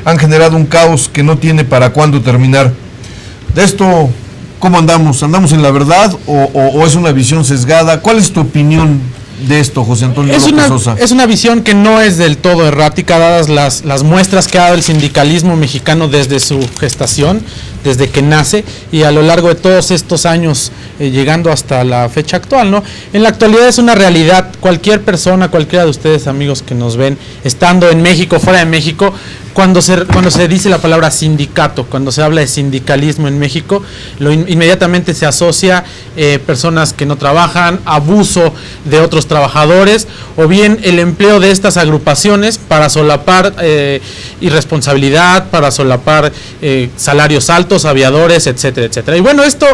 han generado un caos que no tiene para cuándo terminar. De esto, ¿cómo andamos? ¿Andamos en la verdad o es una visión sesgada? ¿Cuál es tu opinión de esto, José Antonio López Sosa? Es una visión que no es del todo errática, dadas las muestras que ha dado el sindicalismo mexicano desde su gestación, desde que nace y a lo largo de todos estos años, llegando hasta la fecha actual, ¿no? En la actualidad es una realidad. Cualquier persona, cualquiera de ustedes, amigos que nos ven, estando en México, fuera de México, cuando se dice la palabra sindicato, cuando se habla de sindicalismo en México, inmediatamente se asocia personas que no trabajan, abuso de otros trabajadores, o bien el empleo de estas agrupaciones para solapar irresponsabilidad, para solapar salarios altos, aviadores, etcétera, etcétera. Y bueno, esto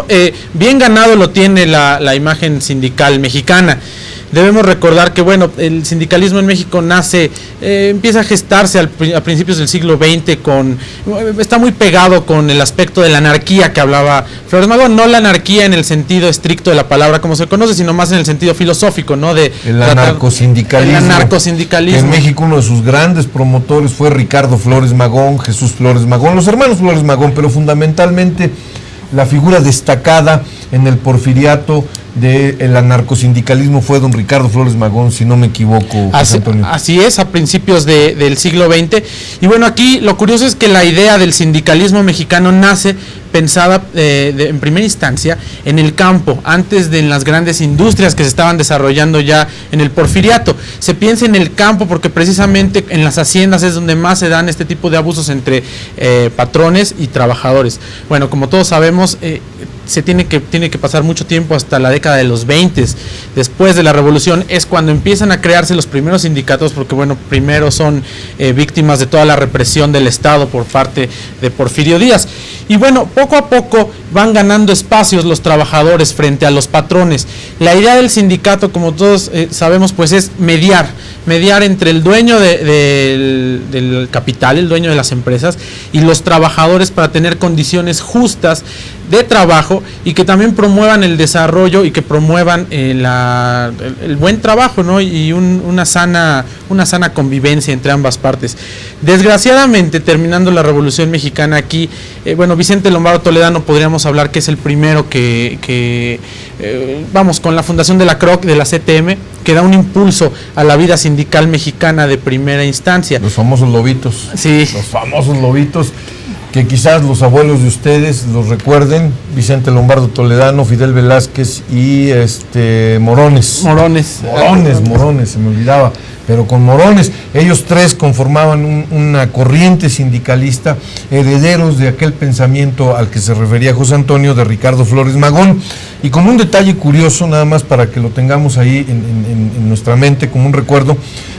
bien ganado lo tiene la imagen sindical mexicana. Debemos recordar que, bueno, el sindicalismo en México empieza a gestarse a principios del siglo XX, está muy pegado con el aspecto de la anarquía que hablaba Flores Magón, no la anarquía en el sentido estricto de la palabra como se conoce, sino más en el sentido filosófico, ¿no? El anarcosindicalismo. El anarcosindicalismo. En México uno de sus grandes promotores fue Ricardo Flores Magón, Jesús Flores Magón, los hermanos Flores Magón, pero fundamentalmente la figura destacada en el porfiriato del anarcosindicalismo fue don Ricardo Flores Magón, si no me equivoco, José Antonio. Así es, a principios del siglo XX. Y bueno, aquí lo curioso es que la idea del sindicalismo mexicano nace pensada en primera instancia en el campo, antes de en las grandes industrias que se estaban desarrollando ya en el porfiriato. Se piensa en el campo porque precisamente en las haciendas es donde más se dan este tipo de abusos entre patrones y trabajadores. Bueno, como todos sabemos, tiene que pasar mucho tiempo hasta la década de los 20. Después de la revolución es cuando empiezan a crearse los primeros sindicatos, porque bueno, primero son víctimas de toda la represión del Estado por parte de Porfirio Díaz. Y bueno, poco a poco van ganando espacios los trabajadores frente a los patrones. La idea del sindicato, como todos sabemos, pues es mediar entre el dueño del capital, el dueño de las empresas, y los trabajadores para tener condiciones justas de trabajo y que también promuevan el desarrollo y que promuevan el buen trabajo, ¿no? Y una sana convivencia entre ambas partes. Desgraciadamente, terminando la Revolución Mexicana aquí, bueno, Vicente Lombardo Toledano podríamos hablar que es el primero que con la fundación de la CROC, de la CTM, que da un impulso a la vida sindical mexicana de primera instancia. Los famosos lobitos. Sí. Los famosos lobitos, que quizás los abuelos de ustedes los recuerden: Vicente Lombardo Toledano, Fidel Velázquez y Morones, se me olvidaba, pero con Morones, ellos tres conformaban una corriente sindicalista, herederos de aquel pensamiento al que se refería José Antonio, de Ricardo Flores Magón. Y como un detalle curioso, nada más para que lo tengamos ahí en nuestra mente como un recuerdo,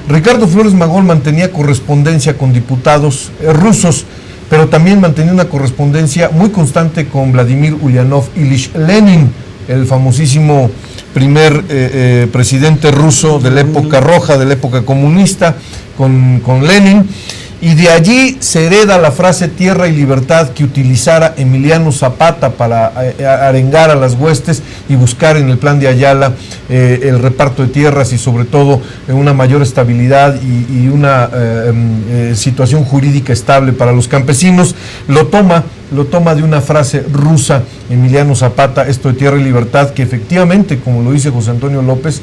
Ricardo Flores Magón mantenía correspondencia con diputados rusos, pero también mantenía una correspondencia muy constante con Vladimir Ulyanov Ilich Lenin, el famosísimo primer presidente ruso de la época roja, de la época comunista, con Lenin. Y de allí se hereda la frase tierra y libertad que utilizara Emiliano Zapata para arengar a las huestes y buscar en el plan de Ayala el reparto de tierras y sobre todo una mayor estabilidad y una situación jurídica estable para los campesinos. Lo toma de una frase rusa Emiliano Zapata, esto de tierra y libertad, que efectivamente, como lo dice José Antonio López,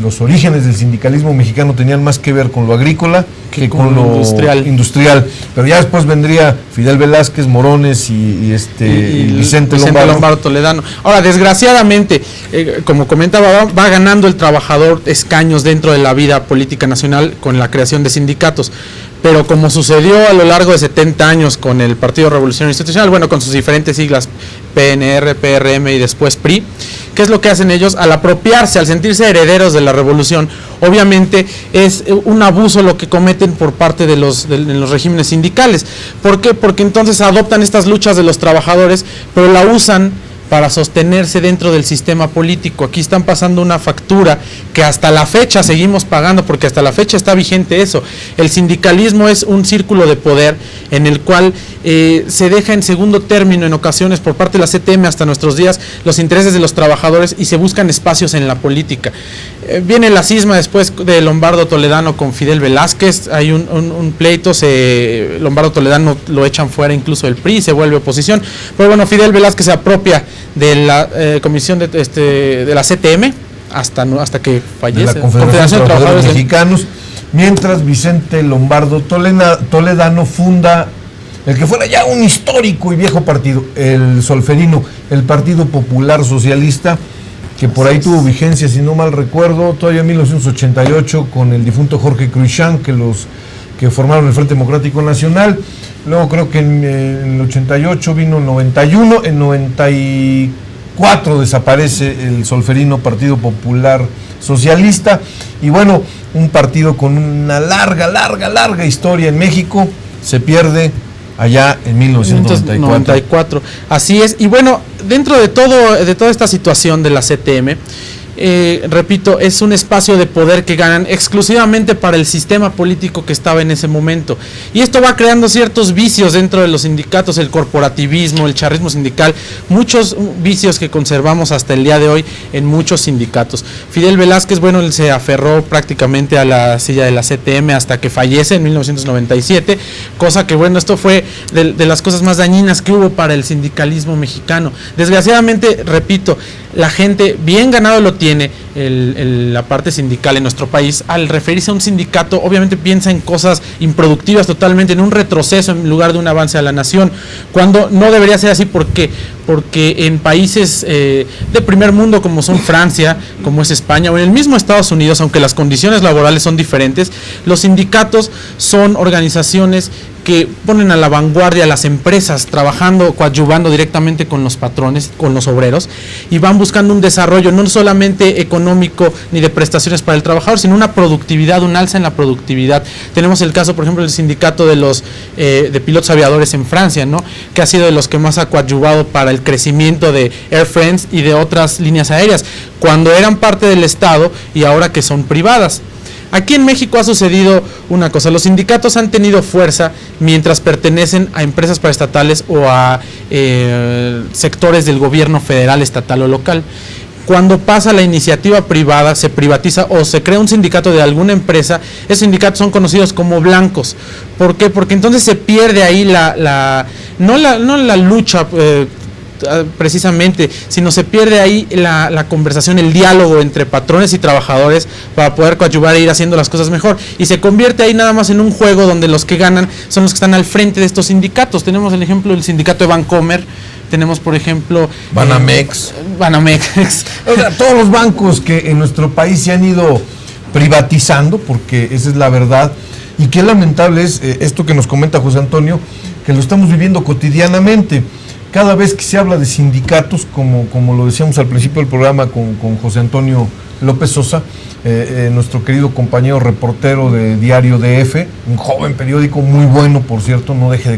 los orígenes del sindicalismo mexicano tenían más que ver con lo agrícola que con lo industrial. Pero ya después vendría Fidel Velázquez, Morones y Vicente Lombardo Toledano. Ahora, desgraciadamente, como comentaba, va ganando el trabajador escaños dentro de la vida política nacional con la creación de sindicatos. Pero como sucedió a lo largo de 70 años con el Partido Revolucionario Institucional, bueno, con sus diferentes siglas, PNR, PRM y después PRI, ¿qué es lo que hacen ellos? Al apropiarse, al sentirse herederos de la revolución, obviamente es un abuso lo que cometen por parte de los regímenes sindicales. ¿Por qué? Porque entonces adoptan estas luchas de los trabajadores, pero la usan para sostenerse dentro del sistema político. Aquí están pasando una factura que hasta la fecha seguimos pagando, porque hasta la fecha está vigente eso. El sindicalismo es un círculo de poder en el cual se deja en segundo término en ocasiones por parte de la CTM hasta nuestros días los intereses de los trabajadores y se buscan espacios en la política. Viene la cisma después de Lombardo Toledano con Fidel Velázquez, hay un pleito, Lombardo Toledano lo echan fuera incluso del PRI, se vuelve oposición, pero bueno, Fidel Velázquez se apropia de la comisión de la CTM hasta que fallece. De la Confederación de Trabajadores Mexicanos, mientras Vicente Lombardo Toledano funda el que fuera ya un histórico y viejo partido, el Solferino, el Partido Popular Socialista, que por ahí tuvo vigencia, si no mal recuerdo, todavía en 1988 con el difunto Jorge Cruikshank, que formaron el Frente Democrático Nacional. Luego creo que en el 88 vino el 91, en 94 desaparece el Solferino Partido Popular Socialista, y bueno, un partido con una larga historia en México, se pierde allá en 1994. Así es, y bueno, dentro de toda esta situación de la CTM, repito, es un espacio de poder que ganan exclusivamente para el sistema político que estaba en ese momento. Y esto va creando ciertos vicios dentro de los sindicatos, el corporativismo, el charrismo sindical, muchos vicios que conservamos hasta el día de hoy en muchos sindicatos. Fidel Velázquez, bueno, él se aferró prácticamente a la silla de la CTM hasta que fallece en 1997, cosa que, bueno, esto fue de las cosas más dañinas que hubo para el sindicalismo mexicano. Desgraciadamente, repito, la gente bien ganado lo tiene, la parte sindical en nuestro país. Al referirse a un sindicato, obviamente piensa en cosas improductivas totalmente, en un retroceso en lugar de un avance a la nación, cuando no debería ser así. ¿Por qué? Porque en países de primer mundo como son Francia, como es España, o en el mismo Estados Unidos, aunque las condiciones laborales son diferentes, los sindicatos son organizaciones que ponen a la vanguardia a las empresas, trabajando, coadyuvando directamente con los patrones, con los obreros, y van buscando un desarrollo no solamente económico ni de prestaciones para el trabajador, sino una productividad, un alza en la productividad. Tenemos el caso, por ejemplo, del sindicato de los de pilotos aviadores en Francia, ¿no?, que ha sido de los que más ha coadyuvado para el crecimiento de Air France y de otras líneas aéreas, cuando eran parte del Estado y ahora que son privadas. Aquí en México ha sucedido una cosa: los sindicatos han tenido fuerza mientras pertenecen a empresas paraestatales o a sectores del gobierno federal, estatal o local. Cuando pasa la iniciativa privada, se privatiza o se crea un sindicato de alguna empresa, esos sindicatos son conocidos como blancos. ¿Por qué? Porque entonces se pierde ahí no la lucha precisamente, sino se pierde ahí la conversación, el diálogo entre patrones y trabajadores para poder coadyuvar e ir haciendo las cosas mejor, y se convierte ahí nada más en un juego donde los que ganan son los que están al frente de estos sindicatos. Tenemos el ejemplo del sindicato de Bancomer, tenemos por ejemplo Banamex. O sea, todos los bancos que en nuestro país se han ido privatizando, porque esa es la verdad, y qué lamentable es esto que nos comenta José Antonio, que lo estamos viviendo cotidianamente. Cada vez que se habla de sindicatos, como lo decíamos al principio del programa con José Antonio López Sosa, nuestro querido compañero reportero de Diario DF, un joven periódico muy bueno, por cierto, no deje de